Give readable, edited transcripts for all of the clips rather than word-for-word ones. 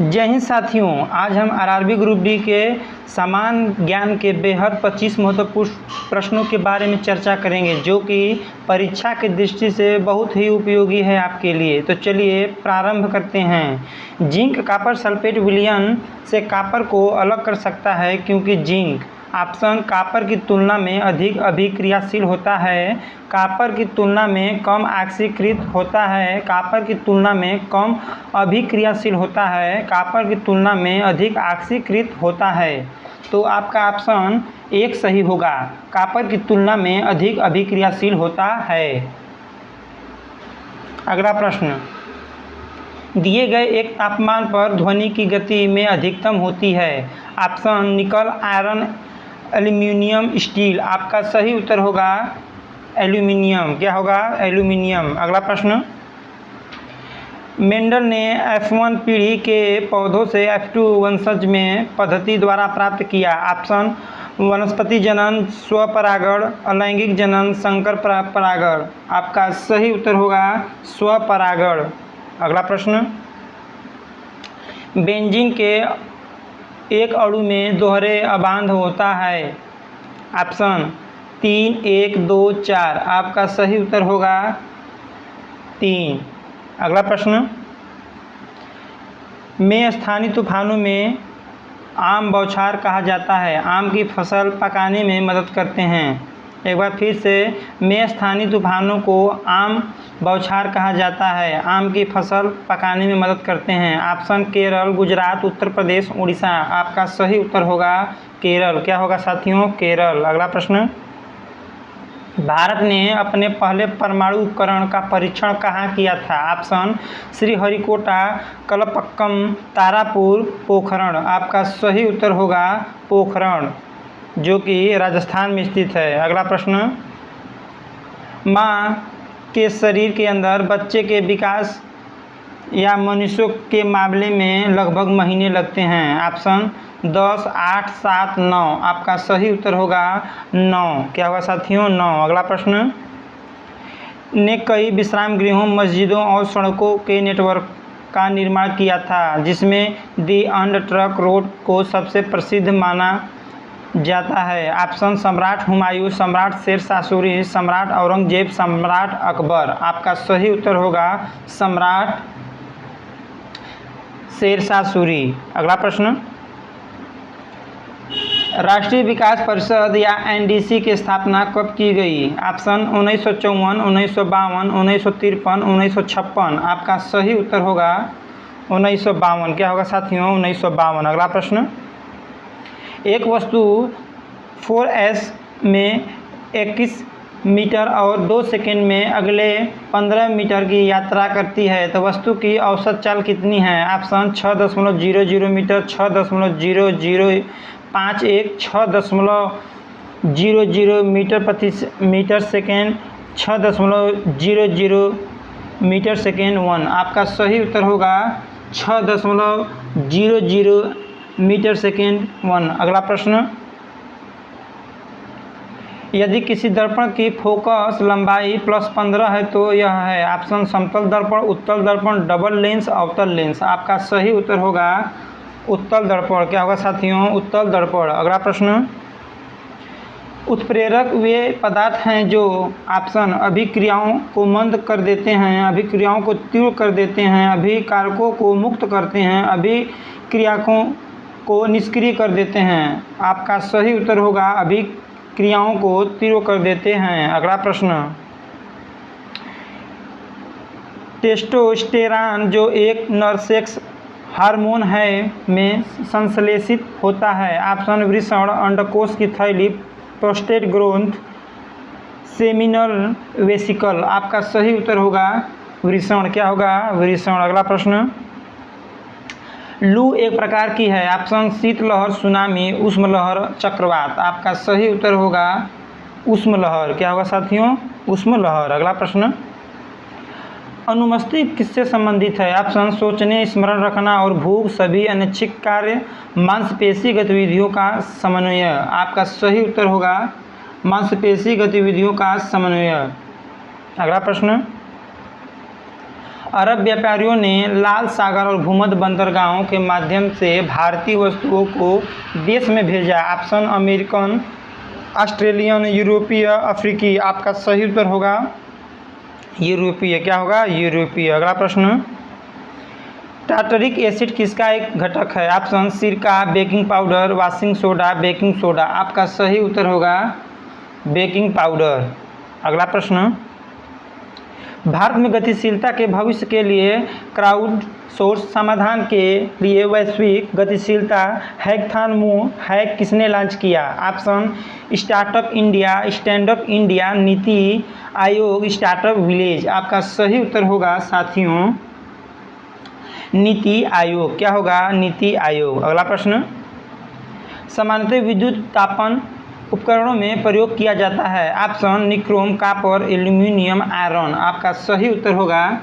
जय हिंद साथियों, आज हम आरआरबी ग्रुप डी के सामान्य ज्ञान के बेहद 25 महत्वपूर्ण प्रश्नों के बारे में चर्चा करेंगे जो कि परीक्षा की दृष्टि से बहुत ही उपयोगी है आपके लिए। तो चलिए प्रारंभ करते हैं। जिंक कॉपर सल्फेट विलयन से कॉपर को अलग कर सकता है क्योंकि जिंक ऑप्शन कॉपर की तुलना में अधिक अभिक्रियाशील होता है, कॉपर की तुलना में कम ऑक्सीकृत होता है, कॉपर की तुलना में कम अभिक्रियाशील होता है, कॉपर की तुलना में अधिक ऑक्सीकृत होता है। तो आपका ऑप्शन एक सही होगा, कॉपर की तुलना में अधिक अभिक्रियाशील होता है। अगला प्रश्न, दिए गए एक तापमान पर ध्वनि की गति में अधिकतम होती है। ऑप्शन निकल, आयरन, एल्यूमिनियम, स्टील। आपका सही उत्तर होगा एल्यूमिनियम। क्या होगा? एल्यूमिनियम। अगला प्रश्न, मेंडल ने F1 पीढ़ी के पौधों से F2 वंशज में पद्धति द्वारा प्राप्त किया। ऑप्शन वनस्पति जनन, स्वपरागण, अलैंगिक जनन, संकर परागण। आपका सही उत्तर होगा स्वपरागण। अगला प्रश्न, बेंजीन के एक अणु में दोहरे अबांध होता है। ऑप्शन 3, 1, 2, 4। आपका सही उत्तर होगा 3। अगला प्रश्न, में स्थानीय तूफानों में आम बौछार कहा जाता है। आम की फसल पकाने में मदद करते हैं। एक बार फिर से, में स्थानीय तूफानों को आम बौछार कहा जाता है, आम की फसल पकाने में मदद करते हैं। ऑप्शन केरल, गुजरात, उत्तर प्रदेश, उड़ीसा। आपका सही उत्तर होगा केरल। क्या होगा साथियों? केरल। अगला प्रश्न, भारत ने अपने पहले परमाणु उपकरण का परीक्षण कहाँ किया था। ऑप्शन श्रीहरिकोटा, कलपक्कम, तारापुर, पोखरण। आपका सही उत्तर होगा पोखरण, जो कि राजस्थान में स्थित है। अगला प्रश्न, माँ के शरीर के अंदर बच्चे के विकास या मनुष्यों के मामले में लगभग महीने लगते हैं। ऑप्शन 10, 8, 7, 9। आपका सही उत्तर होगा 9। क्या होगा साथियों? 9। अगला प्रश्न, ने कई विश्राम गृहों, मस्जिदों और सड़कों के नेटवर्क का निर्माण किया था, जिसमें दी अंड ट्रक रोड को सबसे प्रसिद्ध माना जाता है। ऑप्शन सम्राट हुमायूं, सम्राट शेर शाह सूरी, सम्राट औरंगजेब, सम्राट अकबर। आपका सही उत्तर होगा सम्राट शेर शाह सूरी। अगला प्रश्न, राष्ट्रीय विकास परिषद या एनडीसी की स्थापना कब की गई। ऑप्शन 1954, 1952, 1953, 1956। आपका सही उत्तर होगा 1952। क्या होगा साथियों? 1952। अगला प्रश्न, एक वस्तु 4s में 21 मीटर और 2 सेकंड में अगले 15 मीटर की यात्रा करती है, तो वस्तु की औसत चाल कितनी है। Option 6.00 metre, 6.0051, 6.00 metre second, 6.00 metre second 1। आपका सही उत्तर होगा 6.00 मीटर सेकेंड 1। अगला प्रश्न, यदि किसी दर्पण की फोकस लंबाई +15 है तो यह है। ऑप्शन समतल दर्पण, उत्तल दर्पण, डबल लेंस, अवतल लेंस। आपका सही उत्तर होगा उत्तल दर्पण। क्या होगा साथियों? उत्तल दर्पण। अगला प्रश्न, उत्प्रेरक वे पदार्थ हैं जो ऑप्शन अभिक्रियाओं को मंद कर देते हैं, अभिक्रियाओं को तीव्र कर देते हैं, अभिकारकों को मुक्त करते हैं, अभिक्रियाकों को निष्क्रिय कर देते हैं। आपका सही उत्तर होगा अभिक्रियाओं को तीव्र कर देते हैं। अगला प्रश्न, टेस्टोस्टेरॉन जो एक नरसेक्स हार्मोन है में संश्लेषित होता है। ऑप्शन वृषण, अंडकोश की थैली, प्रोस्टेट ग्रंथ, सेमिनल वेसिकल। आपका सही उत्तर होगा वृषण। क्या होगा? वृषण। अगला प्रश्न, लू एक प्रकार की है। ऑप्शन शीतलहर, सुनामी, उष्मलहर, चक्रवात। आपका सही उत्तर होगा उष्मलहर। क्या होगा साथियों? उष्मलहर। अगला प्रश्न, अनुमस्तिष्क किससे संबंधित है। ऑप्शन सोचने, स्मरण रखना और भूख, सभी अनैच्छिक कार्य, मांसपेशी गतिविधियों का समन्वय। आपका सही उत्तर होगा मांसपेशी गतिविधियों का समन्वय। अगला प्रश्न, अरब व्यापारियों ने लाल सागर और भूमध्य बंदरगाहों के माध्यम से भारतीय वस्तुओं को देश में भेजा। ऑप्शन अमेरिकन, ऑस्ट्रेलियन, यूरोपीय, अफ्रीकी। आपका सही उत्तर होगा यूरोपीय। क्या होगा? यूरोपीय। अगला प्रश्न, टार्टरिक एसिड किसका एक घटक है? ऑप्शन सिरका, baking powder, washing soda, baking soda. आपका सही उत्तर होगा बेकिंग पाउडर। अगला प्रश्न, भारत में गतिशीलता के भविष्य के लिए क्राउड सोर्स समाधान के लिए वैश्विक गतिशीलता हैक किसने लॉन्च किया? Option startup India, stand up India, NITI Aayog, startup village. आपका सही उत्तर होगा साथियों नीति आयोग। क्या होगा? नीति आयोग। अगला प्रश्न, सामान्यतः विद्युत तापन उपकरणों में प्रयोग किया जाता है। Option nichrome, copper, aluminium, iron. आपका सही उत्तर होगा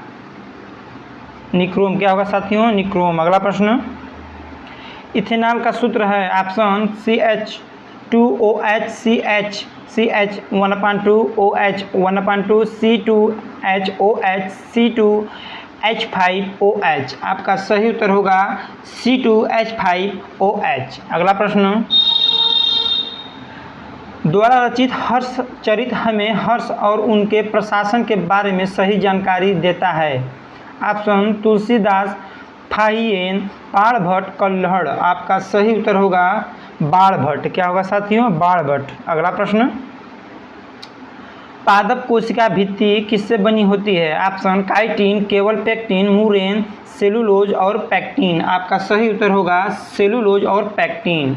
निक्रोम। क्या होगा साथियों? निक्रोम। अगला प्रश्न, इथेनॉल का सूत्र है। Option CH2OH, CH 1/2, OH 1/2, C2HOH, C2H5OH। आपका सही उत्तर होगा C2H5OH। अगला प्रश्न, द्वारा रचित हर्ष चरित हमें हर्ष और उनके प्रशासन के बारे में सही जानकारी देता है। ऑप्शन तुलसीदास, फाहियन, बाणभट्ट, कल्हड़। आपका सही उत्तर होगा बाणभट्ट। क्या होगा साथियों? बाणभट्ट। अगला प्रश्न, पादप कोशिका भित्ति किससे बनी होती है? ऑप्शन काइटिन, केवल पेक्टिन, मुरेन, सेलुलोज और पैक्टिन। आपका सही उत्तर होगा सेलुलोज और पैक्टिन।